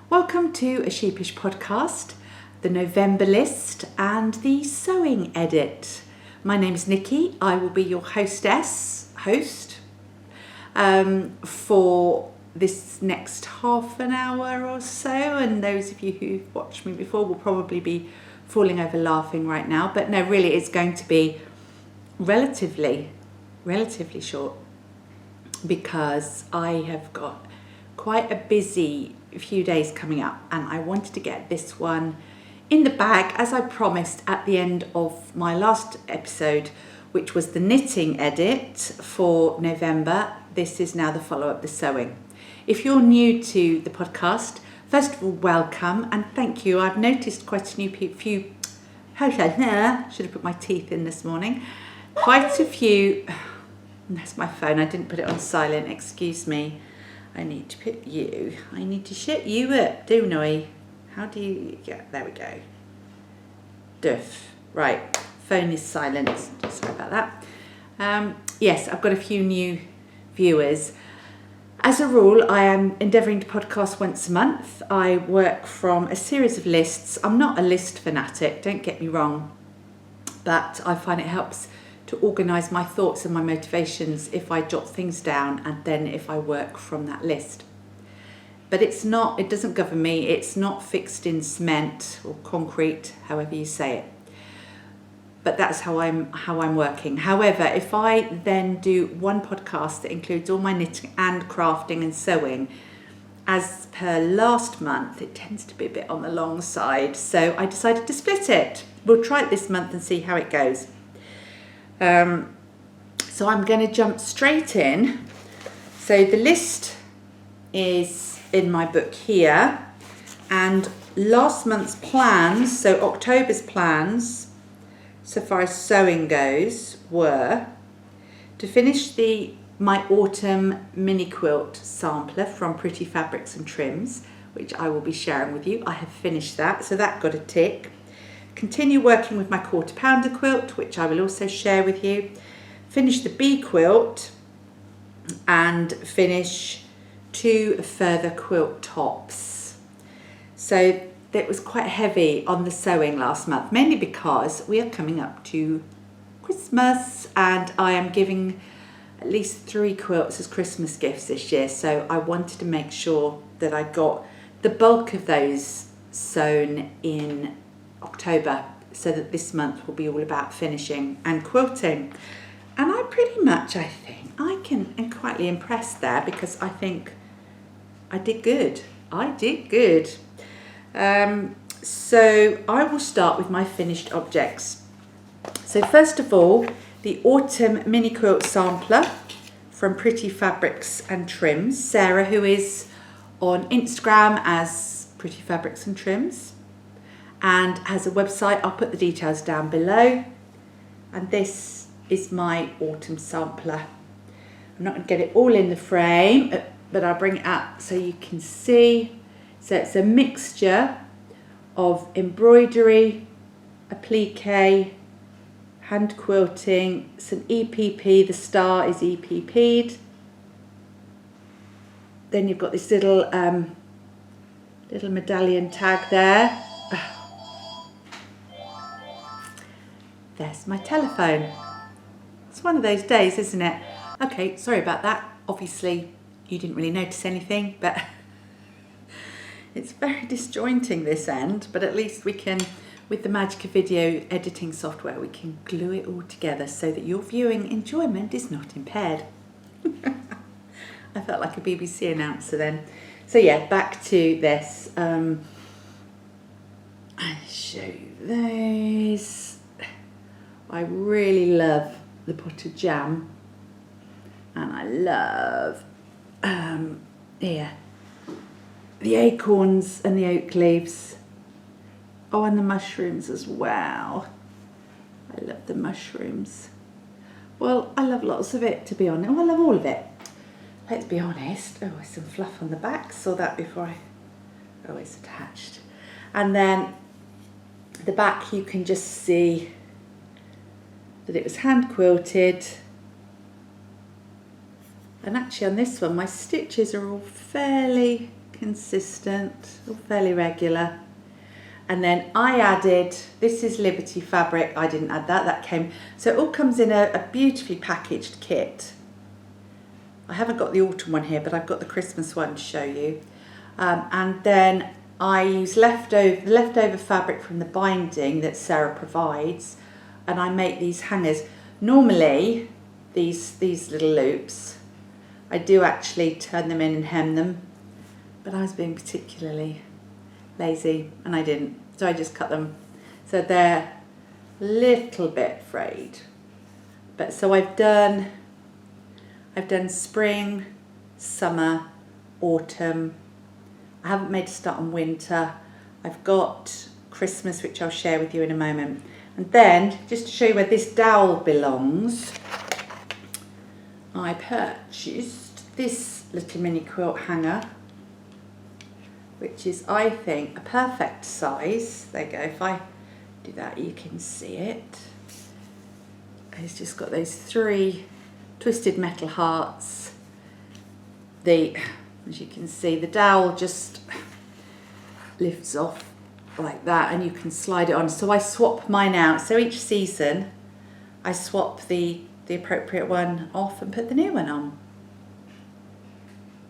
Welcome to a Sheepish podcast, the November list and the sewing edit. My name is Nikki. I will be your host for this next half an hour or so, and those of you who've watched me before will probably be falling over laughing right now, but no, really it's going to be relatively short because I have got quite a busy few days coming up and I wanted to get this one in the bag as I promised at the end of my last episode, which was the knitting edit for November. This is now the follow-up, the sewing. If you're new to the podcast, first of all, welcome and thank you. I've noticed quite a few should have put my teeth in this morning. Quite a few, that's my phone, I didn't put it on silent, excuse me. I need to shut you up, don't I? How do you, yeah, there we go. Duff, right, phone is silent, sorry about that. Yes, I've got a few new viewers. As a rule, I am endeavouring to podcast once a month. I work from a series of lists. I'm not a list fanatic, don't get me wrong, but I find it helps to organise my thoughts and my motivations if I jot things down and then if I work from that list. But it doesn't govern me, it's not fixed in cement or concrete, however you say it. But that's how I'm working. However, if I then do one podcast that includes all my knitting and crafting and sewing, as per last month, it tends to be a bit on the long side. So I decided to split it. We'll try it this month and see how it goes. So I'm going to jump straight in. So the list is in my book here, and last month's plans, so October's plans, so far as sewing goes, were to finish my autumn mini quilt sampler from Pretty Fabrics and Trims, which I will be sharing with you. I have finished that, so that got a tick. Continue working with my 1/4 pounder quilt, which I will also share with you. Finish the bee quilt and finish 2 further quilt tops. So it was quite heavy on the sewing last month, mainly because we are coming up to Christmas and I am giving at least 3 quilts as Christmas gifts this year. So I wanted to make sure that I got the bulk of those sewn in October, so that this month will be all about finishing and quilting. And I think I am quietly impressed there because I think I did good. So I will start with my finished objects. So first of all, the autumn mini quilt sampler from Pretty Fabrics and Trims. Sarah, who is on Instagram as Pretty Fabrics and Trims, and has a website. I'll put the details down below. And this is my autumn sampler. I'm not going to get it all in the frame, but I'll bring it up so you can see. So it's a mixture of embroidery, applique, hand quilting, some EPP. The star is EPP'd. Then you've got this little medallion tag there. There's my telephone. It's one of those days, isn't it? Okay, sorry about that. Obviously, you didn't really notice anything, but it's very disjointing this end, but at least we can, with the magic of video editing software, we can glue it all together so that your viewing enjoyment is not impaired. I felt like a BBC announcer then. So yeah, back to this. I'll show you those. I really love the potted jam, and I love the acorns and the oak leaves. Oh, and the mushrooms as well. I love the mushrooms. Well, I love lots of it, to be honest. Oh, I love all of it. Let's be honest. Oh, there's some fluff on the back. Saw that before oh, it's attached. And then the back, you can just see that it was hand quilted, and actually on this one my stitches are all fairly consistent, all fairly regular. And then I added, this is Liberty fabric, I didn't add that, that came, so it all comes in a beautifully packaged kit. I haven't got the autumn one here, but I've got the Christmas one to show you. And then I use leftover fabric from the binding that Sarah provides, and I make these hangers. Normally, these little loops, I do actually turn them in and hem them, but I was being particularly lazy and I didn't, so I just cut them. So they're a little bit frayed. But so I've done spring, summer, autumn. I haven't made a start on winter. I've got Christmas, which I'll share with you in a moment. And then, just to show you where this dowel belongs, I purchased this little mini quilt hanger, which is, I think, a perfect size. There you go. If I do that, you can see it. It's just got those 3 twisted metal hearts. As you can see, the dowel just lifts off like that, and you can slide it on. So I swap mine out. So each season, I swap the appropriate one off and put the new one on.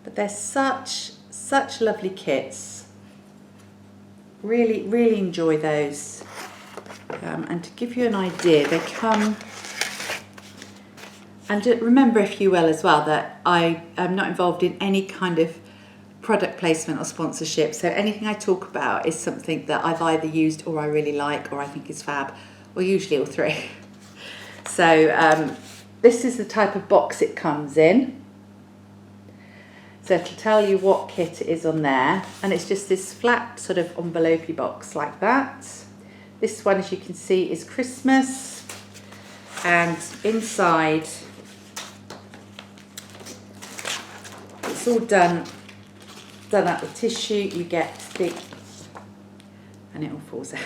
But they're such lovely kits. Really enjoy those. And to give you an idea, they come, and remember, if you will, as well, that I am not involved in any kind of product placement or sponsorship. So anything I talk about is something that I've either used or I really like or I think is fab, or usually all 3. So this is the type of box it comes in. So it'll tell you what kit it is on there, and it's just this flat sort of envelope-y box like that. This one, as you can see, is Christmas, and inside it's all done up with tissue. You get the, and it all falls out.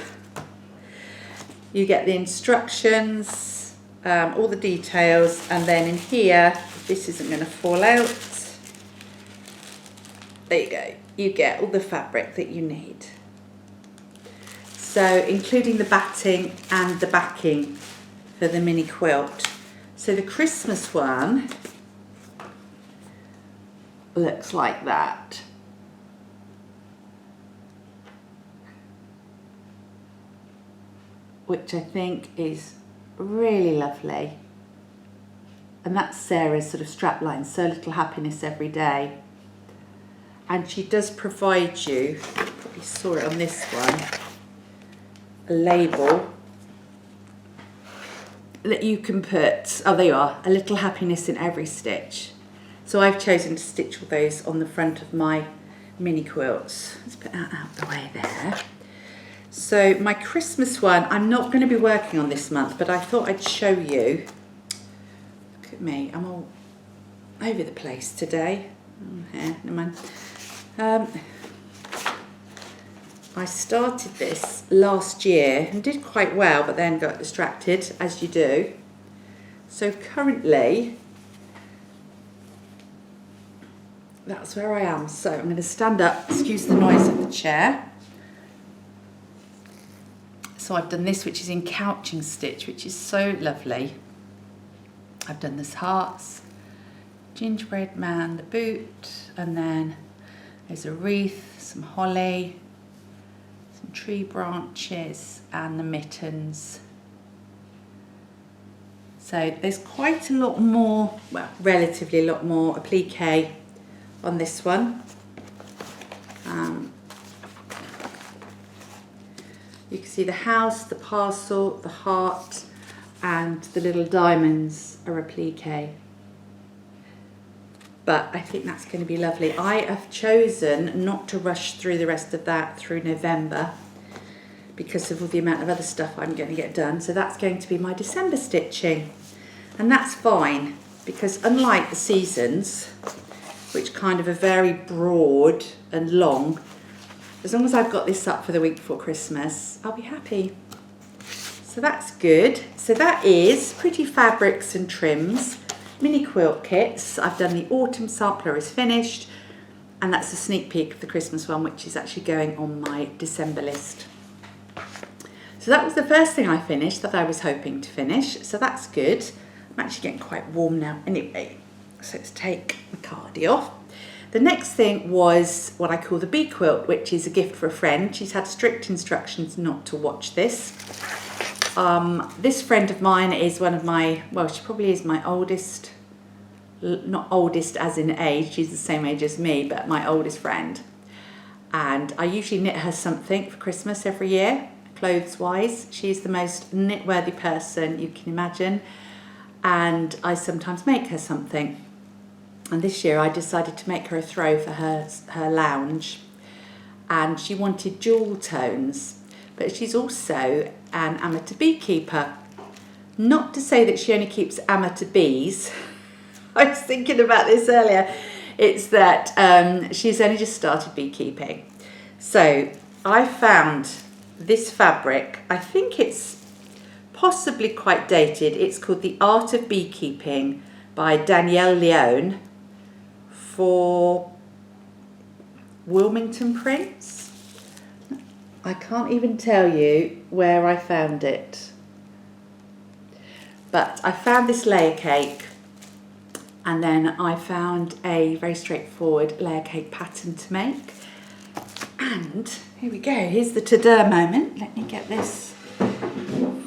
You get the instructions, all the details, and then in here, this isn't going to fall out. There you go. You get all the fabric that you need. So including the batting and the backing for the mini quilt. So the Christmas one looks like that. Which I think is really lovely. And that's Sarah's sort of strapline, so little happiness every day. And she does provide you, you probably saw it on this one, a label that you can put, oh there you are, a little happiness in every stitch. So I've chosen to stitch all those on the front of my mini quilts. Let's put that out of the way there. So my Christmas one, I'm not going to be working on this month, but I thought I'd show you. Look at me, I'm all over the place today. Here, never mind. I started this last year and did quite well, but then got distracted, as you do. So currently, that's where I am. So I'm going to stand up, excuse the noise of the chair. So I've done this, which is in couching stitch, which is so lovely. I've done this hearts, gingerbread man, the boot, and then there's a wreath, some holly, some tree branches, and the mittens. So there's quite a lot more, well, relatively a lot more applique on this one. You can see the house, the parcel, the heart, and the little diamonds are applique. But I think that's going to be lovely. I have chosen not to rush through the rest of that through November because of all the amount of other stuff I'm going to get done. So that's going to be my December stitching. And that's fine, because unlike the seasons, which kind of are very broad and long, as long as I've got this up for the week before Christmas, I'll be happy. So that's good. So that is Pretty Fabrics and Trims mini quilt kits. I've done the autumn sampler is finished. And that's a sneak peek of the Christmas one, which is actually going on my December list. So that was the first thing I finished that I was hoping to finish. So that's good. I'm actually getting quite warm now anyway. So let's take the cardi off. The next thing was what I call the bee quilt, which is a gift for a friend. She's had strict instructions not to watch this. This friend of mine is one of my, well, she probably is my oldest, not oldest as in age, she's the same age as me, but my oldest friend. And I usually knit her something for Christmas every year, clothes-wise. She's the most knit-worthy person you can imagine. And I sometimes make her something. And this year I decided to make her a throw for her lounge. And she wanted jewel tones, but she's also an amateur beekeeper. Not to say that she only keeps amateur bees. I was thinking about this earlier. It's that she's only just started beekeeping. So I found this fabric. I think it's possibly quite dated. It's called The Art of Beekeeping by Danielle Leone for Wilmington prints. I can't even tell you where I found it. But I found this layer cake, and then I found a very straightforward layer cake pattern to make. And here we go, here's the ta-da moment. Let me get this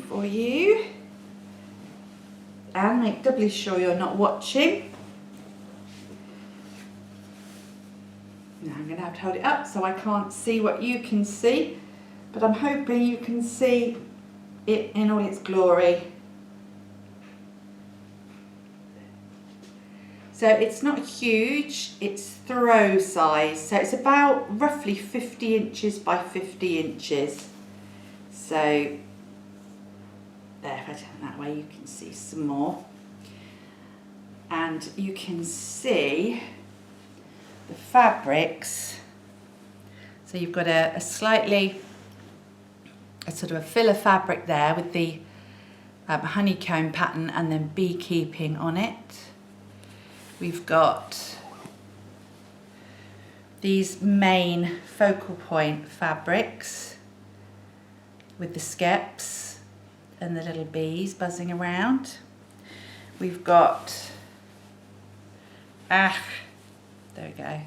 for you. And make doubly sure you're not watching. Now I'm going to have to hold it up so I can't see what you can see. But I'm hoping you can see it in all its glory. So it's not huge, it's throw size. So it's about roughly 50 inches by 50 inches. So there, if I turn that way, you can see some more. And you can see the fabrics. So you've got a sort of a filler fabric there with the honeycomb pattern and then beekeeping on it. We've got these main focal point fabrics with the skeps and the little bees buzzing around. We've got, there we go,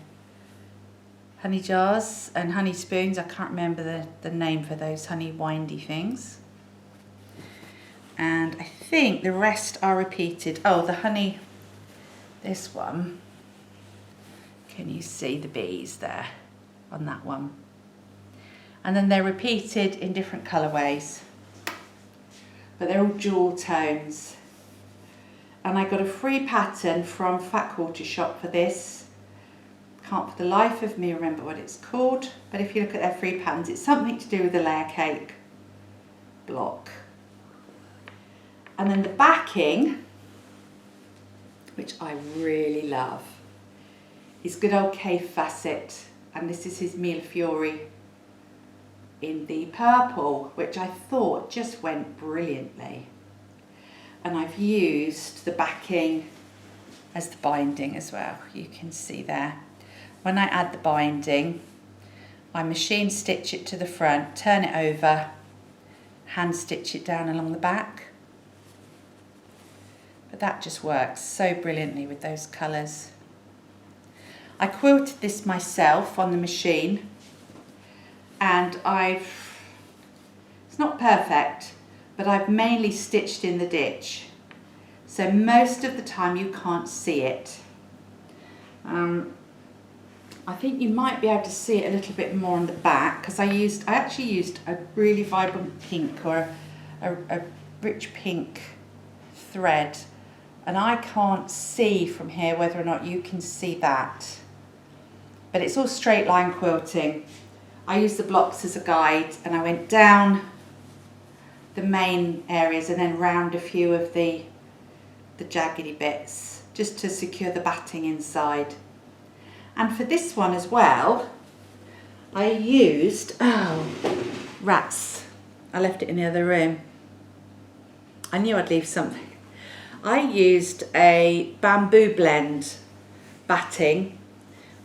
honey jars and honey spoons. I can't remember the name for those honey windy things. And I think the rest are repeated. Oh, the honey, this one, can you see the bees there on that one? And then they're repeated in different colourways, but they're all jewel tones. And I got a free pattern from Fat Quarter Shop for this. Can't for the life of me remember what it's called, but if you look at their free patterns, it's something to do with the layer cake block. And then the backing, which I really love, is good old Fassett, and this is his Millefiori in the purple, which I thought just went brilliantly. And I've used the backing as the binding as well, you can see there. When I add the binding, I machine stitch it to the front, turn it over, hand stitch it down along the back. But that just works so brilliantly with those colours. I quilted this myself on the machine, and it's not perfect, but I've mainly stitched in the ditch. So most of the time you can't see it. I think you might be able to see it a little bit more on the back, because I actually used a really vibrant pink or a rich pink thread, and I can't see from here whether or not you can see that. But it's all straight line quilting. I used the blocks as a guide, and I went down the main areas and then round a few of the jaggedy bits just to secure the batting inside. And for this one as well, I used, rats. I left it in the other room. I knew I'd leave something. I used a bamboo blend batting,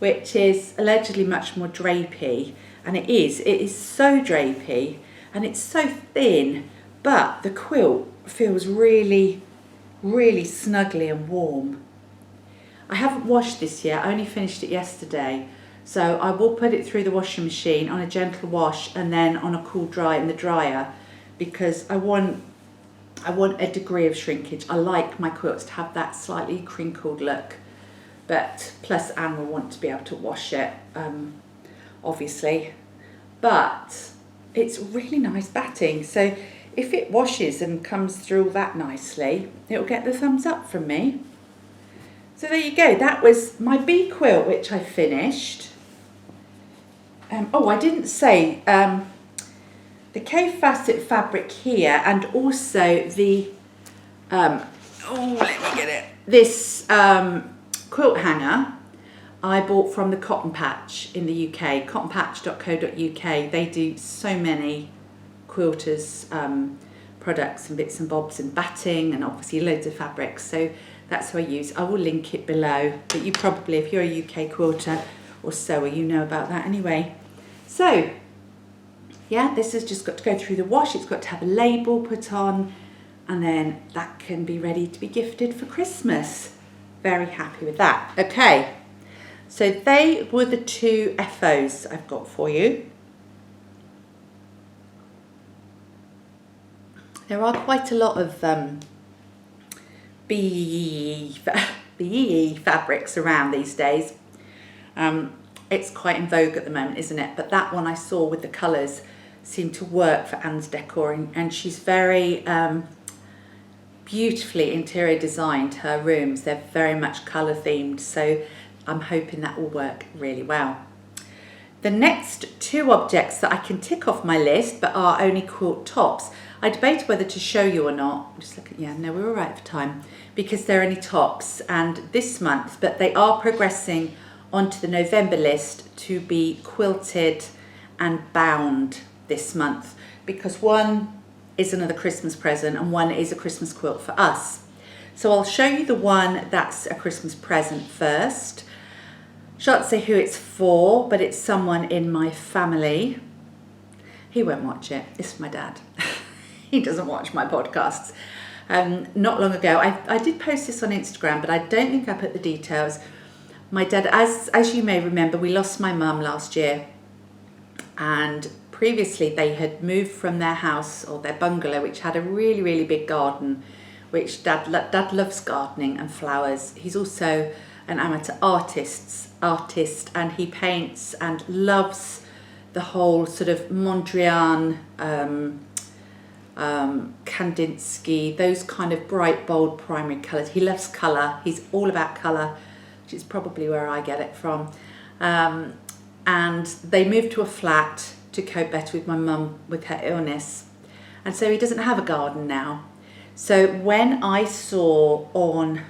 which is allegedly much more drapey, and it is so drapey and it's so thin, but the quilt feels really, really snuggly and warm. I haven't washed this yet, I only finished it yesterday, so I will put it through the washing machine on a gentle wash and then on a cool dry in the dryer, because I want a degree of shrinkage. I like my quilts to have that slightly crinkled look, but plus Anne will want to be able to wash it, obviously. But it's really nice batting, so if it washes and comes through that nicely, it'll get the thumbs up from me. So there you go, that was my bee quilt, which I finished. Oh, I didn't say, the Fassett fabric here, and also the, let me get it, this quilt hanger I bought from the Cotton Patch in the UK, cottonpatch.co.uk. They do so many quilters products and bits and bobs and batting and obviously loads of fabrics, so that's who I use. I will link it below, but you probably, if you're a UK quilter or sewer, you know about that anyway. So yeah, this has just got to go through the wash, it's got to have a label put on, and then that can be ready to be gifted for Christmas. Very happy with that. Okay, so they were the two FOs I've got for you. There are quite a lot of BE fabrics around these days. It's quite in vogue at the moment, isn't it? But that one I saw with the colours seemed to work for Anne's decor, and she's very beautifully interior designed her rooms. They're very much colour themed, so I'm hoping that will work really well. The next two objects that I can tick off my list but are only quilt tops, I debated whether to show you or not. Just look at, yeah, no, we were right for time, because they're only tops and this month, but they are progressing onto the November list to be quilted and bound this month, because one is another Christmas present and one is a Christmas quilt for us. So I'll show you the one that's a Christmas present first. Shan't say who it's for, but it's someone in my family. He won't watch it, it's my dad. He doesn't watch my podcasts. Not long ago, I did post this on Instagram, but I don't think I put the details. My dad, as you may remember, we lost my mum last year, and previously they had moved from their house or their bungalow, which had a really, really big garden, which Dad loves gardening and flowers. He's also an amateur artist, and he paints and loves the whole sort of Mondrian, Kandinsky, those kind of bright, bold primary colours. He loves colour. He's all about colour, which is probably where I get it from. And they moved to a flat to cope better with my mum with her illness. And so he doesn't have a garden now. So when I saw on,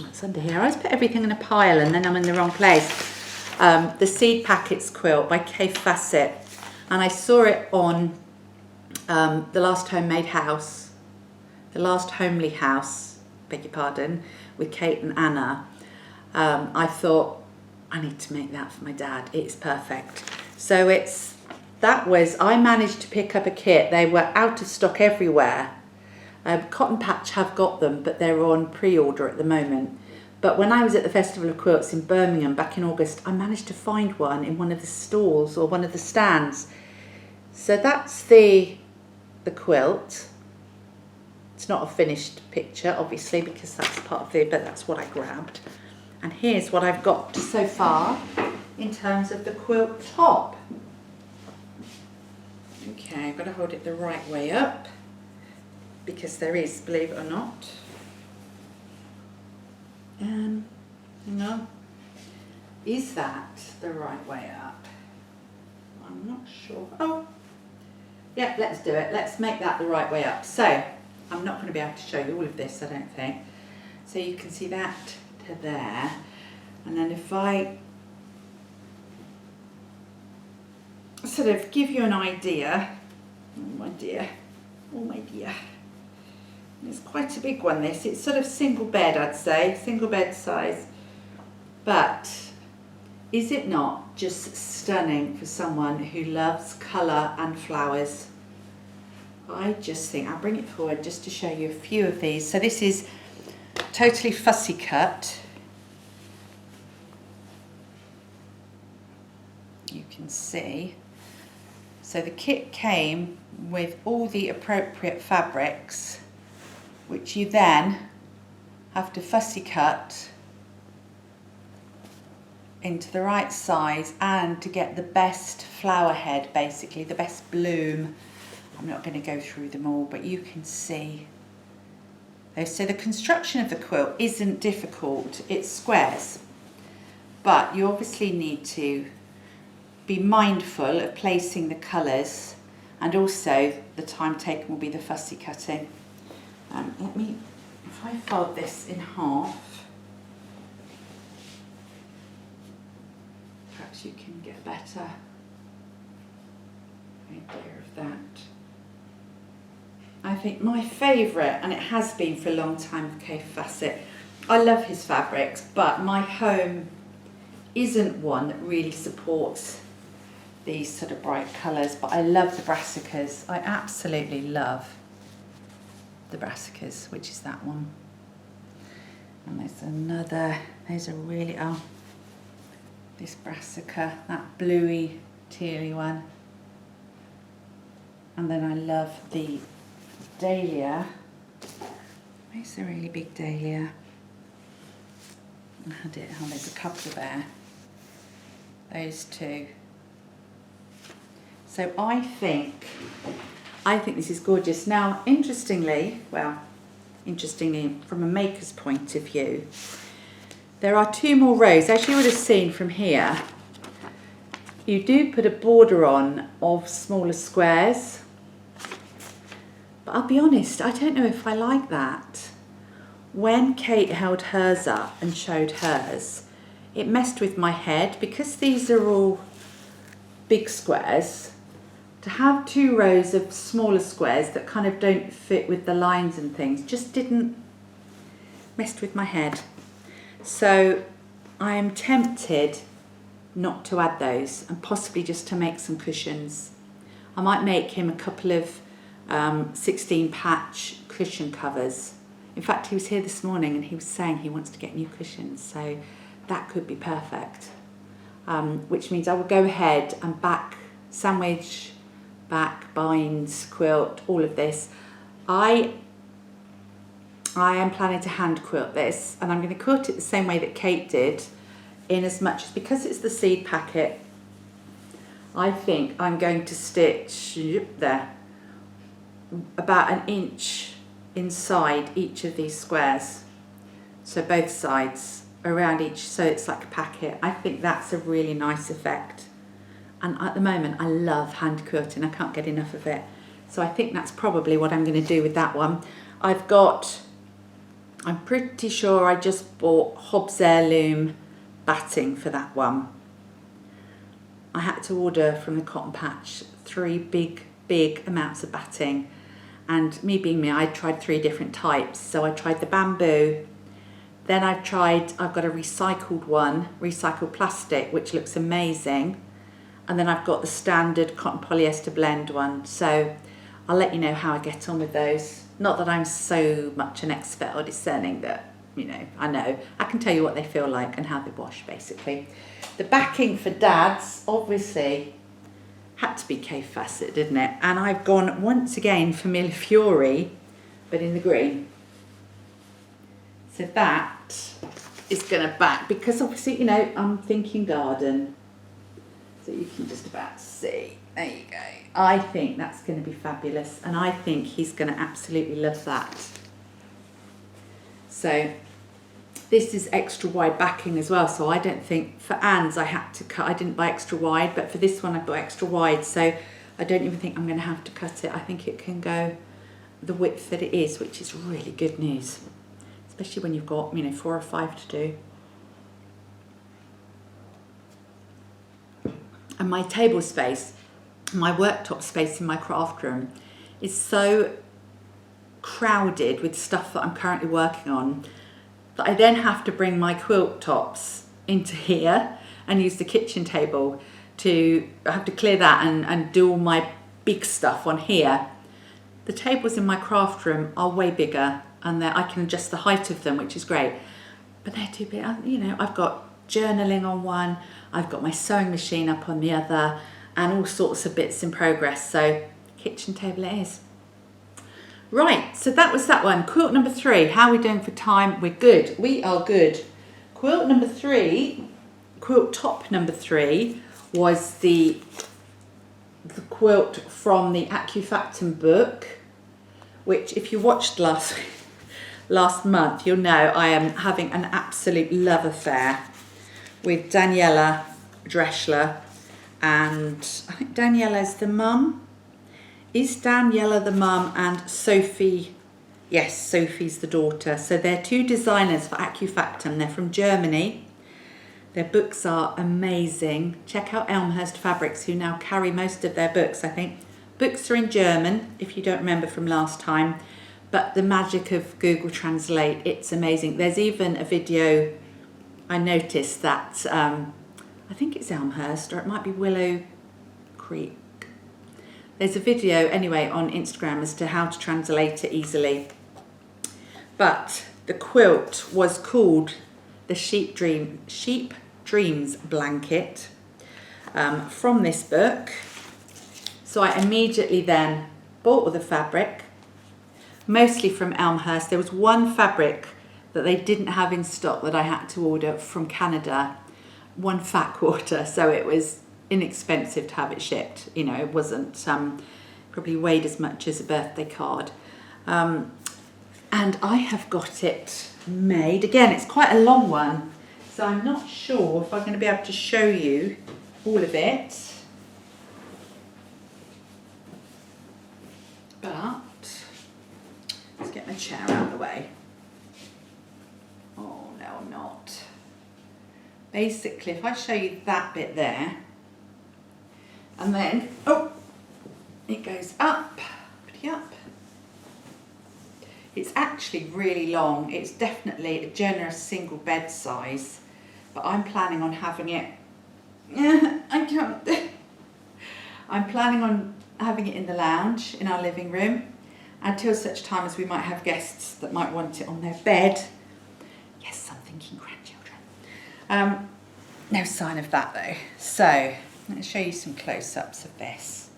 it's under here, I always put everything in a pile and then I'm in the wrong place, the Seed Packets quilt by Fassett, and I saw it on the Last Homely House, beg your pardon, with Kate and Anna. I thought, I need to make that for my dad. It's perfect. So I managed to pick up a kit. They were out of stock everywhere. Cotton Patch have got them, but they're on pre-order at the moment. But when I was at the Festival of Quilts in Birmingham back in August, I managed to find one in one of the stalls or one of the stands. So that's the quilt. It's not a finished picture, obviously, because that's part of but that's what I grabbed. And here's what I've got so far in terms of the quilt top. Okay, I've got to hold it the right way up, because there is, believe it or not, hang on, is that the right way up? I'm not sure. Oh, yeah, let's do it. Let's make that the right way up. So, I'm not going to be able to show you all of this, I don't think. So you can see that to there. And then if I sort of give you an idea, oh my dear, it's quite a big one this, it's sort of single bed, I'd say, single bed size, but Is it not just stunning for someone who loves colour and flowers? I just think, I'll bring it forward just to show you a few of these. So this is totally fussy cut. You can see. So the kit came with all the appropriate fabrics, which you then have to fussy cut into the right size and to get the best flower head, basically, the best bloom. I'm not going to go through them all, but you can see. So the construction of the quilt isn't difficult, it's squares. But you obviously need to be mindful of placing the colours, and also the time taken will be the fussy cutting. If I fold this in half, perhaps you can get a better idea of that. I think my favourite, and it has been for a long time, with Fassett. I love his fabrics, but my home isn't one that really supports these sort of bright colours, but I love the brassicas. I absolutely love the brassicas, which is that one. And there's another, those are really, this brassica, that bluey, tealy one. And then I love the dahlia. Where's the really big dahlia? There's a couple there. Those two. So I think this is gorgeous. Now, interestingly from a maker's point of view, there are 2 more rows. As you would have seen from here, you do put a border on of smaller squares. But I'll be honest, I don't know if I like that. When Kate held hers up and showed hers, it messed with my head, because these are all big squares. To have 2 rows of smaller squares that kind of don't fit with the lines and things just didn't, messed with my head. So I am tempted not to add those, and possibly just to make some cushions. I might make him a couple of 16 patch cushion covers. In fact, he was here this morning and he was saying he wants to get new cushions, so that could be perfect. Which means I will go ahead and sandwich, bind, quilt, all of this. I am planning to hand quilt this, and I'm going to quilt it the same way that Kate did, in as much as, because it's the seed packet, I think I'm going to stitch there about 1 inch inside each of these squares, so both sides around each, so it's like a packet. I think that's a really nice effect, and at the moment I love hand quilting. I can't get enough of it, so I think that's probably what I'm going to do with that one. I'm pretty sure I just bought Hobbs Heirloom batting for that one. I had to order from the cotton patch 3 big amounts of batting, and me being me, I tried 3 different types. So I tried the bamboo, then I've got a recycled one, recycled plastic, which looks amazing, and then I've got the standard cotton polyester blend one. So I'll let you know how I get on with those. Not that I'm so much an expert or discerning that, I know. I can tell you what they feel like and how they wash, basically. The backing for Dad's, obviously, had to be Fassett, didn't it? And I've gone, once again, for Millefiori, but in the green. So that is going to back, because obviously, I'm thinking garden. So you can just about see. There you go. I think that's going to be fabulous, and I think he's going to absolutely love that. So this is extra wide backing as well, so I don't think, for Anne's I had to cut, I didn't buy extra wide, but for this one I bought extra wide, so I don't even think I'm going to have to cut it. I think it can go the width that it is, which is really good news, especially when you've got 4 or 5 to do. And my table space, my worktop space in my craft room is so crowded with stuff that I'm currently working on that I then have to bring my quilt tops into here, and use the kitchen table I have to clear that and do all my big stuff on here. The tables in my craft room are way bigger, and I can adjust the height of them, which is great. But they're too big. You know, I've got journaling on one, I've got my sewing machine up on the other, and all sorts of bits in progress. So kitchen table it is. Right, so that was that one. Quilt number 3. How are we doing for time? We're good. We are good. Quilt number 3, quilt top number 3 was the quilt from the Acufactum book, which if you watched last month, you'll know I am having an absolute love affair with Danielle Dreschler, and I think Daniela's the mum. Is Daniela the mum and Sophie? Yes, Sophie's the daughter. So they're 2 designers for Acufactum. They're from Germany. Their books are amazing. Check out Elmhurst Fabrics, who now carry most of their books, I think. Books are in German, if you don't remember from last time. But the magic of Google Translate, it's amazing. There's even a video I noticed that, I think it's Elmhurst, or it might be Willow Creek. There's a video anyway on Instagram as to how to translate it easily. But the quilt was called the Sheep Dreams blanket from this book. So I immediately then bought all the fabric, mostly from Elmhurst. There was one fabric that they didn't have in stock that I had to order from Canada, one fat quarter, so it was inexpensive to have it shipped. You know, it wasn't probably weighed as much as a birthday card. And I have got it made. Again, it's quite a long one, so I'm not sure if I'm going to be able to show you all of it. But let's get my chair out of the way. Oh no, I'm not. Basically, if I show you that bit there, and then, oh, it goes up, pretty up. It's actually really long. It's definitely a generous single bed size, but I'm planning on having it, I can't. I'm planning on having it in the lounge in our living room until such time as we might have guests that might want it on their bed. Yes, I'm thinking grandchildren. No sign of that though. So, let me show you some close-ups of this.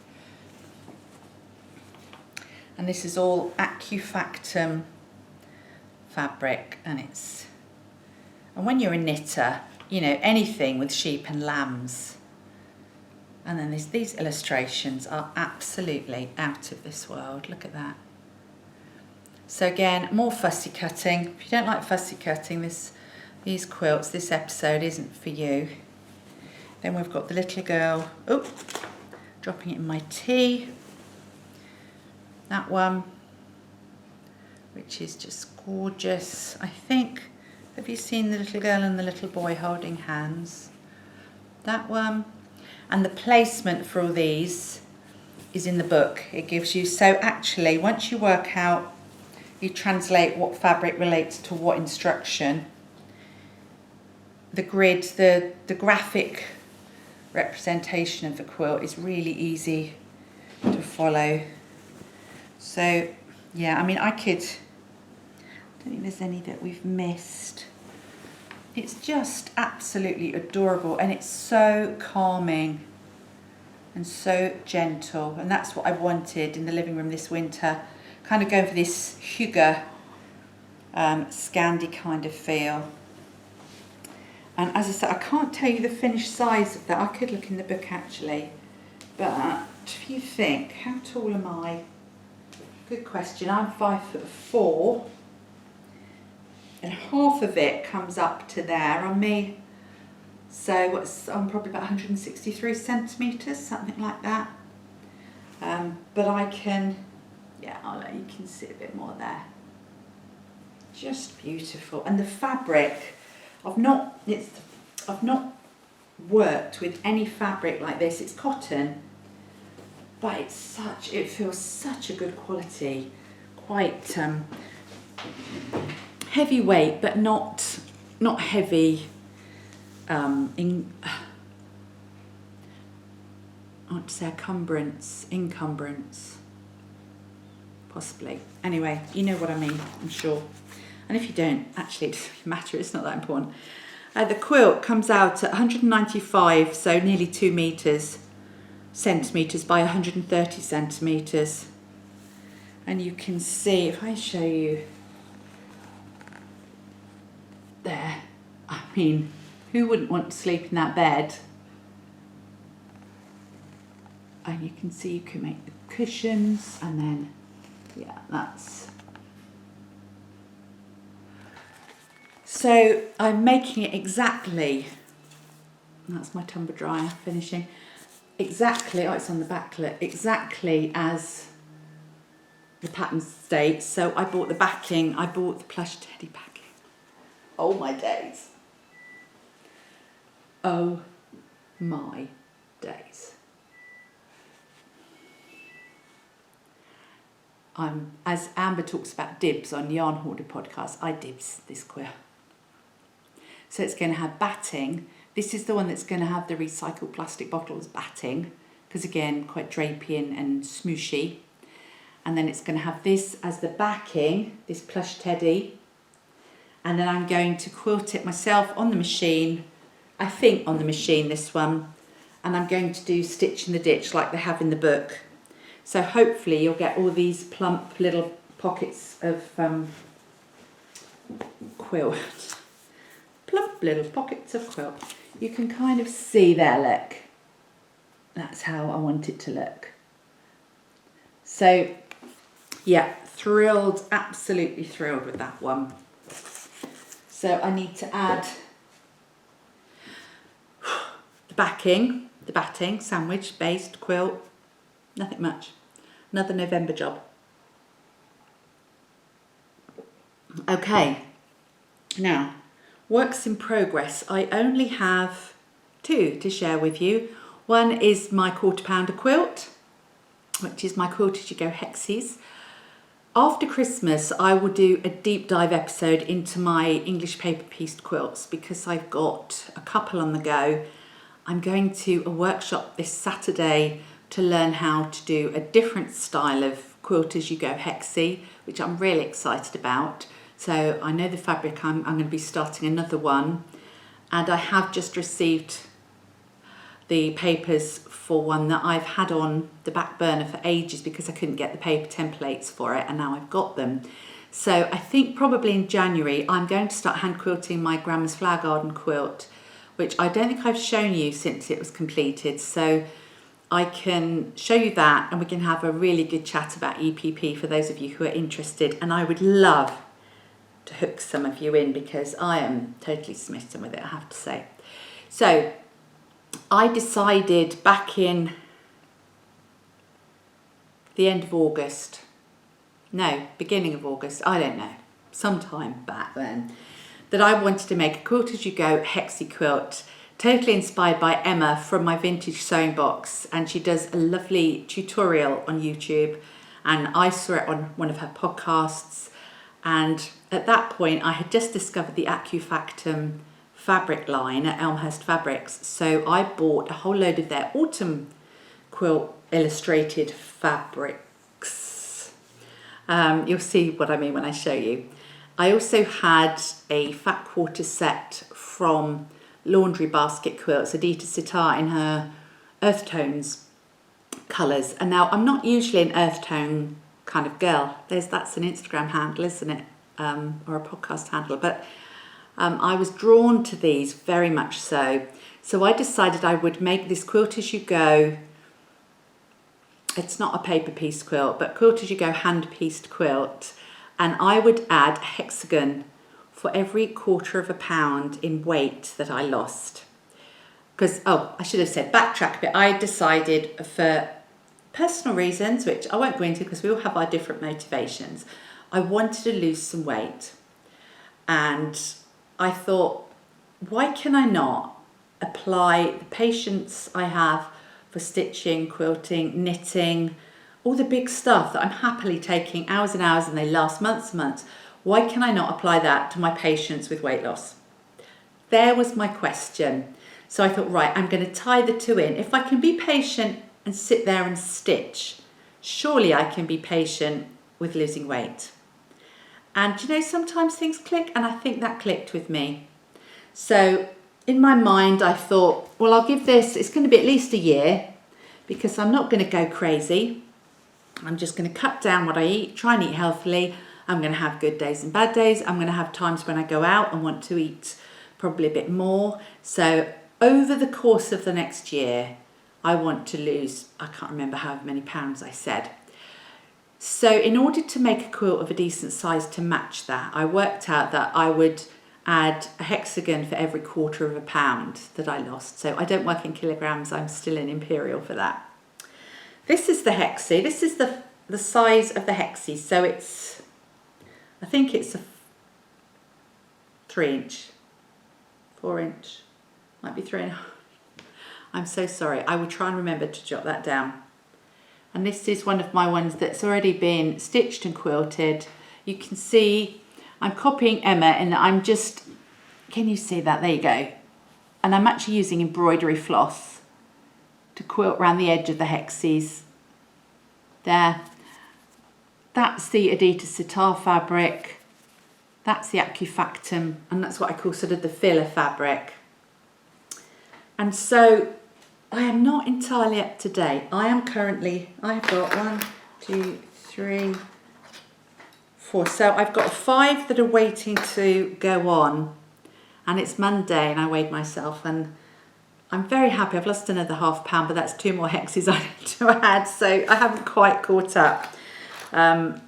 And this is all Acufactum fabric, and when you're a knitter, you know, anything with sheep and lambs. And then these illustrations are absolutely out of this world. Look at that. So again, more fussy cutting. If you don't like fussy cutting, these quilts, this episode isn't for you. Then we've got the little girl, dropping it in my tea. That one, which is just gorgeous. I think, have you seen the little girl and the little boy holding hands? That one. And the placement for all these is in the book. It gives you, so actually, once you work out, you translate what fabric relates to what instruction, the grid, the graphic representation of the quilt is really easy to follow. So yeah, I mean, I don't think there's any that we've missed. It's just absolutely adorable, and it's so calming and so gentle, and that's what I wanted in the living room this winter, kind of going for this hygge Scandi kind of feel. And as I said, I can't tell you the finished size of that. I could look in the book actually, but if you think, how tall am I? Good question. I'm 5'4", and half of it comes up to there on me. So I'm probably about 163 centimetres, something like that. But I can, you can see a bit more there. Just beautiful, and the fabric. I've not worked with any fabric like this. It's cotton, but it feels such a good quality. Quite heavyweight, but not heavy. I want to say encumbrance, possibly. Anyway, you know what I mean, I'm sure. And if you don't, actually it doesn't matter, it's not that important. The quilt comes out at 195, so nearly 2 centimetres by 130 centimetres. And you can see, if I show you there, I mean, who wouldn't want to sleep in that bed? And you can see you can make the cushions, and then, yeah, that's... So I'm making it exactly, that's my tumble dryer finishing, exactly, oh it's on the backlit, exactly as the pattern states. So I bought the backing, I bought the plush teddy backing. Oh my days. Oh my days. As Amber talks about dibs on Yarn Hoarder podcast, I dibs this quilt. So it's going to have batting. This is the one that's going to have the recycled plastic bottles batting, because again, quite drapey and smooshy. And then it's going to have this as the backing, this plush teddy. And then I'm going to quilt it myself on the machine. I think on the machine, this one. And I'm going to do stitch in the ditch like they have in the book. So hopefully you'll get all these plump little pockets of quilt. Plump little pockets of quilt. You can kind of see there, look. That's how I want it to look. So, yeah, thrilled, absolutely thrilled with that one. So I need to add the batting, sandwich, based, quilt, nothing much. Another November job. Okay, now, works in progress. I only have 2 to share with you. One is my £1/4 pounder quilt, which is my Quilt As You Go Hexies. After Christmas, I will do a deep dive episode into my English paper pieced quilts because I've got a couple on the go. I'm going to a workshop this Saturday to learn how to do a different style of Quilt As You Go Hexie, which I'm really excited about. So I know the fabric, I'm going to be starting another one, and I have just received the papers for one that I've had on the back burner for ages because I couldn't get the paper templates for it, and now I've got them. So I think probably in January I'm going to start hand quilting my Grandma's Flower Garden quilt, which I don't think I've shown you since it was completed. So I can show you that and we can have a really good chat about EPP for those of you who are interested, and I would love to hook some of you in because I am totally smitten with it, I have to say. So I decided back in the end of August, no, beginning of August, I don't know, sometime back then, that I wanted to make a Quilt As You Go Hexie quilt, totally inspired by Emma from my vintage sewing box, and she does a lovely tutorial on YouTube, and I saw it on one of her podcasts. And at that point, I had just discovered the Acufactum fabric line at Elmhurst Fabrics. So I bought a whole load of their autumn quilt illustrated fabrics. You'll see what I mean when I show you. I also had a fat quarter set from Laundry Basket Quilts, Adita Sitar in her earth tones colours. And now I'm not usually an earth tone kind of girl. That's an Instagram handle, isn't it? Or a podcast handle, but I was drawn to these very much so. So I decided I would make this Quilt As You Go, it's not a paper piece quilt, but Quilt As You Go hand pieced quilt, and I would add a hexagon for every £1/4 pound in weight that I lost. Because, I should have said, backtrack a bit, I decided for personal reasons, which I won't go into because we all have our different motivations, I wanted to lose some weight. And I thought, why can I not apply the patience I have for stitching, quilting, knitting, all the big stuff that I'm happily taking hours and hours and they last months and months. Why can I not apply that to my patience with weight loss? there was my question. So I thought, right, I'm going to tie the two in. If I can be patient and sit there and stitch, surely I can be patient with losing weight. And you know, sometimes things click, and I think that clicked with me. So in my mind, I thought, well, I'll give this, it's going to be at least a year, because I'm not going to go crazy. I'm just going to cut down what I eat, try and eat healthily. I'm going to have good days and bad days. I'm going to have times when I go out and want to eat probably a bit more. So over the course of the next year, I want to lose, I can't remember how many pounds I said. So in order to make a quilt of a decent size to match that, I worked out that I would add a hexagon for every quarter of a pound that I lost. So I don't work in kilograms, I'm still in imperial for that. This is the hexie, this is the size of the hexie. So it's, I think it's a 3 inch, 4 inch, might be 3.5. I'm so sorry, I will try and remember to jot that down. And this is one of my ones that's already been stitched and quilted. You can see I'm copying Emma, and I'm just, can you see that? There you go. And I'm actually using embroidery floss to quilt around the edge of the hexies. There. That's the Adidas sitar fabric. That's the Acufactum, and that's what I call sort of the filler fabric. And so I am not entirely up to date. I've got 1, 2, 3, 4. So I've got 5 that are waiting to go on, and it's Monday and I weighed myself and I'm very happy. I've lost another ½ pound, but that's 2 more hexes I need to add, so I haven't quite caught up.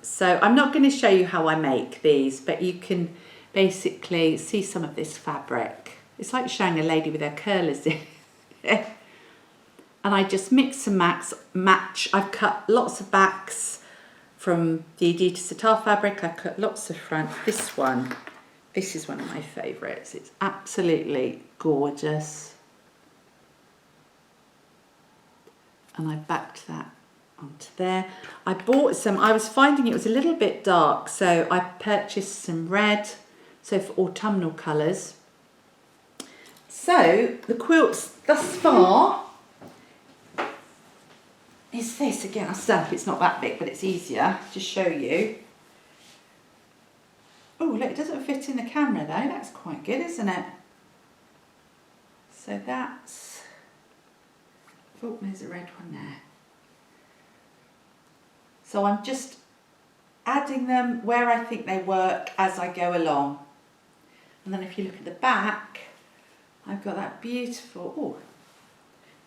So I'm not going to show you how I make these, but you can basically see some of this fabric. It's like showing a lady with her curlers in. And I just mix and match. I've cut lots of backs from the Adidas sitar fabric. I cut lots of front. This is one of my favourites. It's absolutely gorgeous. And I backed that onto there. I bought some, I was finding it was a little bit dark, so I purchased some red, so for autumnal colours. So the quilts thus far is this. Again, I stand up, it's not that big, but it's easier to show you. Oh, look, it doesn't fit in the camera though. That's quite good, isn't it? So that's, oh, there's a red one there. So I'm just adding them where I think they work as I go along. And then if you look at the back, I've got that beautiful, oh,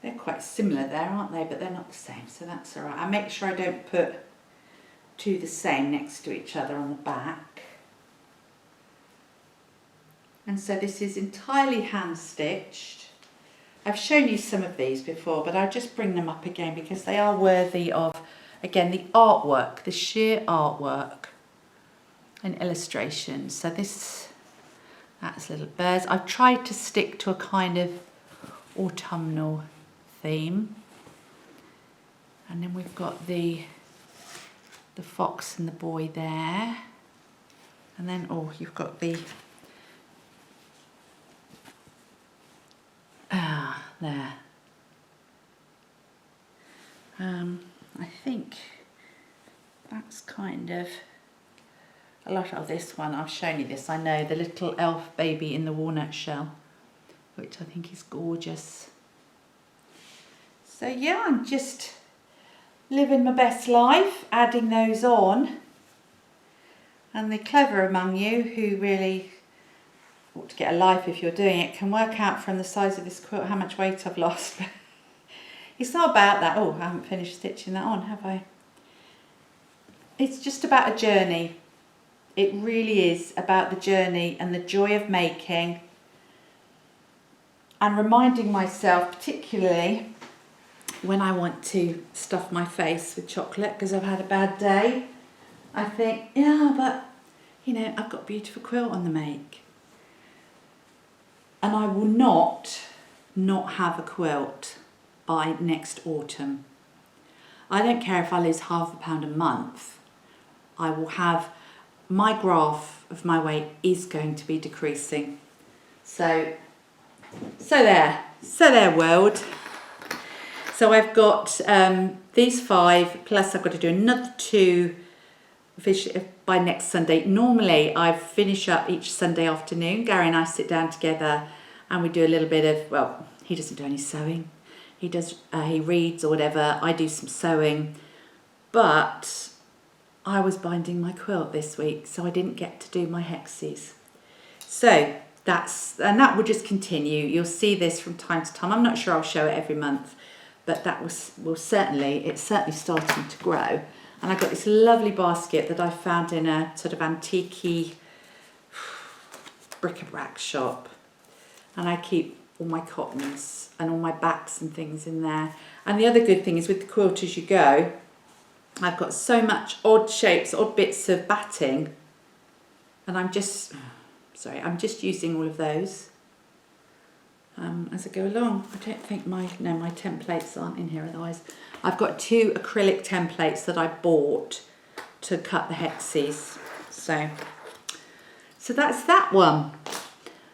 they're quite similar there, aren't they? But they're not the same, so that's all right. I make sure I don't put 2 the same next to each other on the back. And so this is entirely hand stitched. I've shown you some of these before, but I'll just bring them up again because they are worthy of, again, the artwork, the sheer artwork and illustrations. So that's little birds. I've tried to stick to a kind of autumnal theme. And then we've got the fox and the boy there. And then, oh, you've got the, there. I think that's kind of a lot of this one. I've shown you this, I know, the little elf baby in the walnut shell, which I think is gorgeous. So yeah, I'm just living my best life, adding those on. And the clever among you who really ought to get a life if you're doing it can work out from the size of this quilt how much weight I've lost. It's not about that. Oh, I haven't finished stitching that on, have I? It's just about a journey. It really is about the journey and the joy of making, and reminding myself, particularly when I want to stuff my face with chocolate because I've had a bad day, I think, yeah, but you know, I've got a beautiful quilt on the make. And I will not have a quilt by next autumn. I don't care if I lose ½ pound a month. I will have, my graph of my weight is going to be decreasing. So there world. So I've got these 5, plus I've got to do another 2 by next Sunday. Normally I finish up each Sunday afternoon. Gary and I sit down together and we do a little bit of, well, he doesn't do any sewing. He does, he reads or whatever. I do some sewing, but I was binding my quilt this week, so I didn't get to do my hexes. So that will just continue. You'll see this from time to time. I'm not sure I'll show it every month, but it's certainly starting to grow. And I've got this lovely basket that I found in a sort of antique bric-a-brac shop. And I keep all my cottons and all my backs and things in there. And the other good thing is with the quilt as you go, I've got so much odd shapes, odd bits of batting. And I'm just using all of those as I go along. I don't think my templates aren't in here otherwise. I've got 2 acrylic templates that I bought to cut the hexes. So that's that one.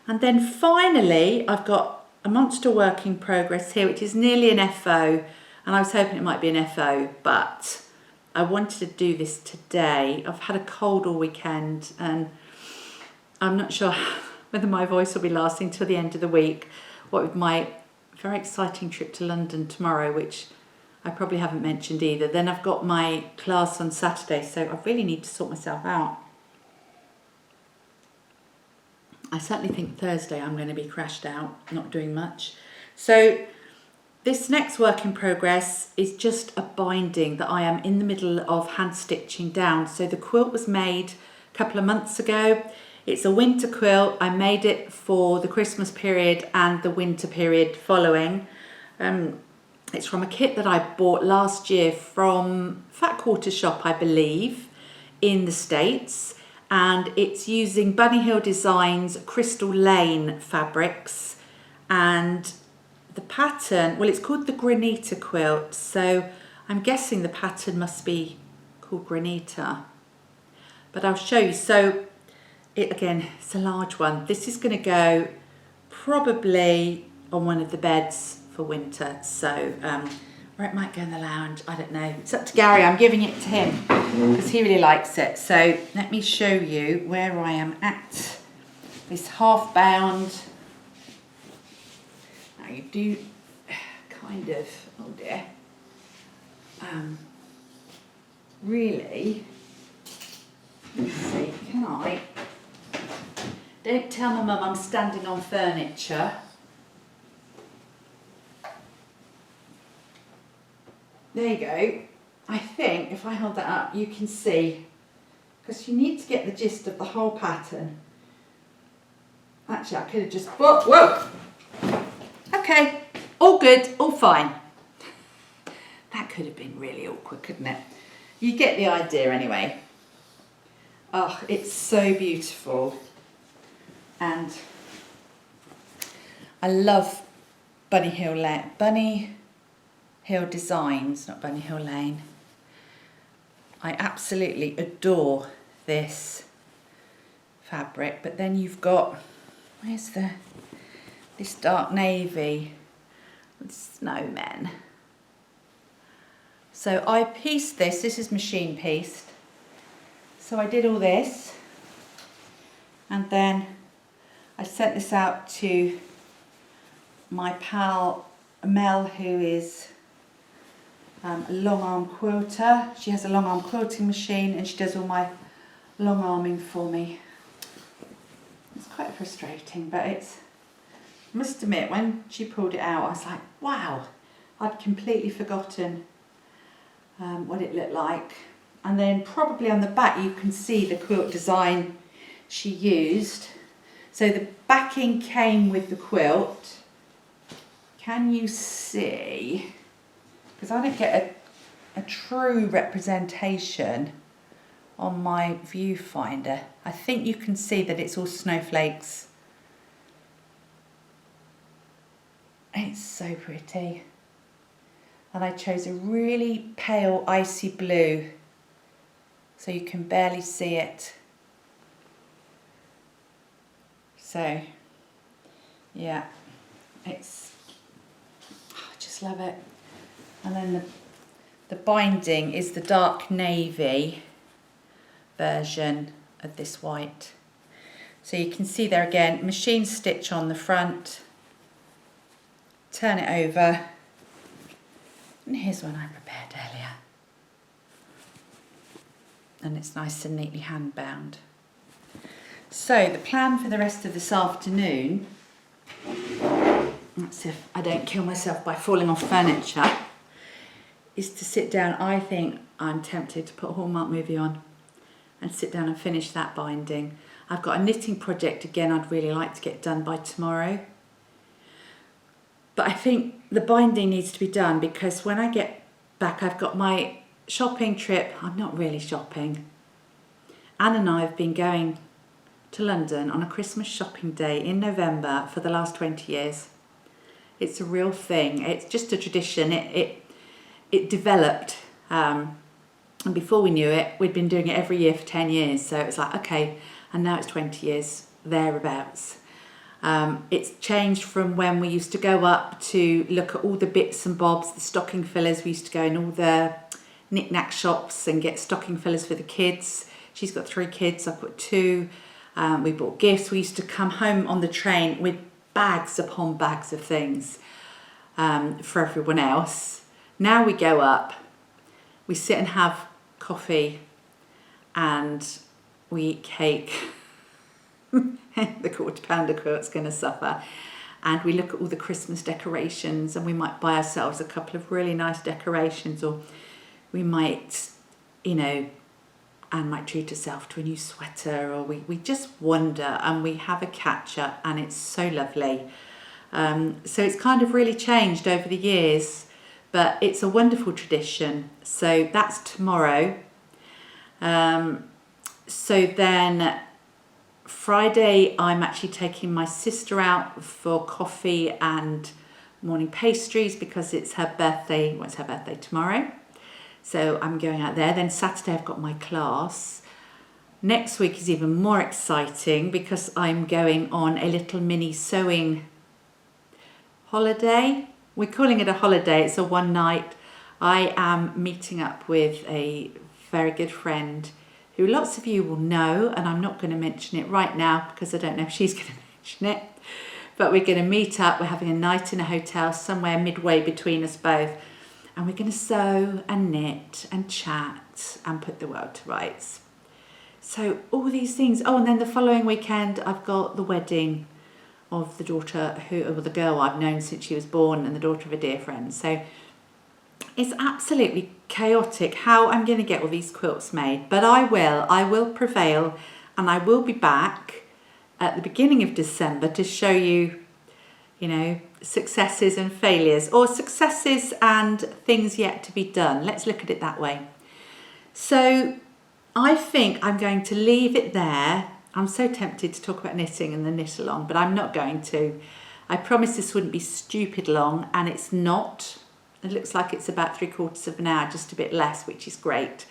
And then finally, I've got a monster work in progress here, which is nearly an FO. And I was hoping it might be an FO, but I wanted to do this today. I've had a cold all weekend and I'm not sure whether my voice will be lasting till the end of the week. What with my very exciting trip to London tomorrow, which I probably haven't mentioned either. Then I've got my class on Saturday, so I really need to sort myself out. I certainly think Thursday I'm going to be crashed out, not doing much. So this next work in progress is just a binding that I am in the middle of hand stitching down. So the quilt was made a couple of months ago. It's a winter quilt. I made it for the Christmas period and the winter period following. It's from a kit that I bought last year from Fat Quarter Shop, I believe, in the States. And it's using Bunny Hill Designs Crystal Lane fabrics. And the pattern, well, it's called the Granita quilt. So I'm guessing the pattern must be called Granita. But I'll show you. So it's a large one. This is going to go probably on one of the beds for winter. So, or it might go in the lounge. I don't know. It's up to Gary. I'm giving it to him because he really likes it. So let me show you where I am at. This half bound. Now you do kind of, oh dear. Really, let's see, can I? Don't tell my mum I'm standing on furniture. There you go. I think if I hold that up, you can see, because you need to get the gist of the whole pattern. Actually, I could have just, whoa. Okay, all good, all fine. That could have been really awkward, couldn't it? You get the idea anyway. Oh, it's so beautiful. And I love Bunny Hill Designs, not Bunny Hill Lane. I absolutely adore this fabric. But then you've got, this dark navy with snowmen. So I pieced this is machine pieced. So I did all this, and then I sent this out to my pal Mel, who is a long arm quilter. She has a long arm quilting machine and she does all my long arming for me. It's quite frustrating, but I must admit, when she pulled it out, I was like, wow, I'd completely forgotten what it looked like. And then probably on the back you can see the quilt design she used. So the backing came with the quilt. Can you see? Because I don't get a true representation on my viewfinder. I think you can see that it's all snowflakes. It's so pretty. And I chose a really pale icy blue, so you can barely see it. So Yeah, I just love it. And then the binding is the dark navy version of this white. So you can see there again, machine stitch on the front, turn it over, and here's one I prepared earlier. And it's nice and neatly hand bound. So the plan for the rest of this afternoon, let's see if I don't kill myself by falling off furniture, is to sit down. I think I'm tempted to put a Hallmark movie on and sit down and finish that binding. I've got a knitting project again I'd really like to get done by tomorrow. But I think the binding needs to be done because when I get back, I've got my shopping trip. I'm not really shopping. Anne and I have been going to London on a Christmas shopping day in November for the last 20 years. It's a real thing. It's just a tradition. It developed, and before we knew it, we'd been doing it every year for 10 years. So it was like, okay, and now it's 20 years, thereabouts. It's changed from when we used to go up to look at all the bits and bobs, the stocking fillers. We used to go in all the knick-knack shops and get stocking fillers for the kids. She's got 3 kids, I've got 2. We bought gifts. We used to come home on the train with bags upon bags of things for everyone else. Now we go up, we sit and have coffee and we eat cake. The quarter pounder quilt's going to suffer. And we look at all the Christmas decorations and we might buy ourselves a couple of really nice decorations, or we might, Anne might treat herself to a new sweater, or we just wander and we have a catch up, and it's so lovely. So it's kind of really changed over the years, but it's a wonderful tradition. So that's tomorrow. So then Friday, I'm actually taking my sister out for coffee and morning pastries because it's her birthday. Well, it's her birthday tomorrow. So I'm going out there. Then Saturday I've got my class. Next week is even more exciting because I'm going on a little mini sewing holiday. We're calling it a holiday. It's a one night. I am meeting up with a very good friend who lots of you will know, and I'm not going to mention it right now because I don't know if she's going to mention it. But we're going to meet up. We're having a night in a hotel somewhere midway between us both. And we're going to sew and knit and chat and put the world to rights. So all these things. Oh, and then the following weekend, I've got the wedding of the daughter the girl I've known since she was born, and the daughter of a dear friend. So it's absolutely chaotic how I'm going to get all these quilts made. But I will prevail, and I will be back at the beginning of December to show you, successes and failures, or successes and things yet to be done. Let's look at it that way. So I think I'm going to leave it there. I'm so tempted to talk about knitting and the knit along, but I'm not going to. I promised this wouldn't be stupid long, and it's not. It looks like it's about 3/4 of an hour, just a bit less, which is great.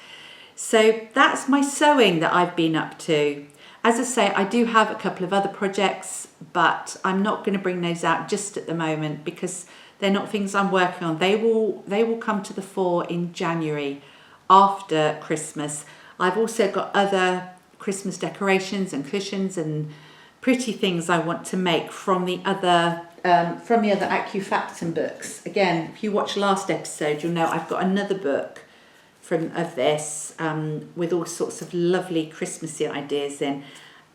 So that's my sewing that I've been up to. As I say, I do have a couple of other projects, but I'm not going to bring those out just at the moment because they're not things I'm working on. They will come to the fore in January after Christmas. I've also got other Christmas decorations and cushions and pretty things I want to make from the other Acufactum books. Again, if you watch last episode, you'll know I've got another book of this with all sorts of lovely Christmassy ideas in,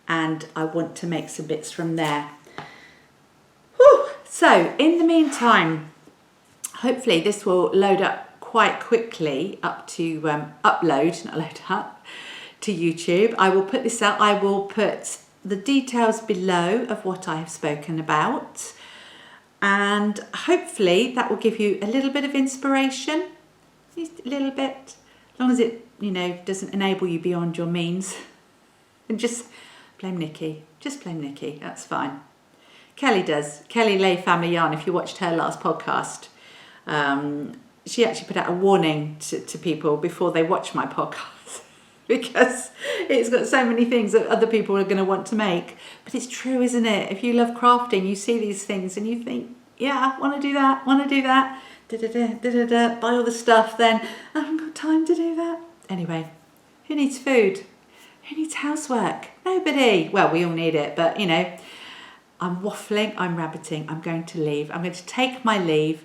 and I want to make some bits from there. Whew. So in the meantime, hopefully this will load up quite quickly up to to YouTube. I will put this out. I will put the details below of what I have spoken about, and hopefully that will give you a little bit of inspiration, just a little bit. As long as it, doesn't enable you beyond your means. And just blame Nikki. Just blame Nikki. That's fine. Kelly does. Kelly Lay Family Yarn, if you watched her last podcast, she actually put out a warning to people before they watch my podcast because it's got so many things that other people are going to want to make. But it's true, isn't it? If you love crafting, you see these things and you think, yeah, want to do that, buy all the stuff, then I haven't got time to do that. Anyway, who needs food? Who needs housework? Nobody. Well, we all need it, but you know, I'm waffling, I'm rabbiting, I'm going to leave. I'm going to take my leave.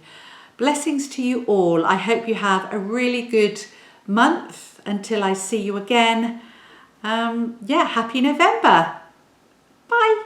Blessings to you all. I hope you have a really good month until I see you again. Happy November. Bye.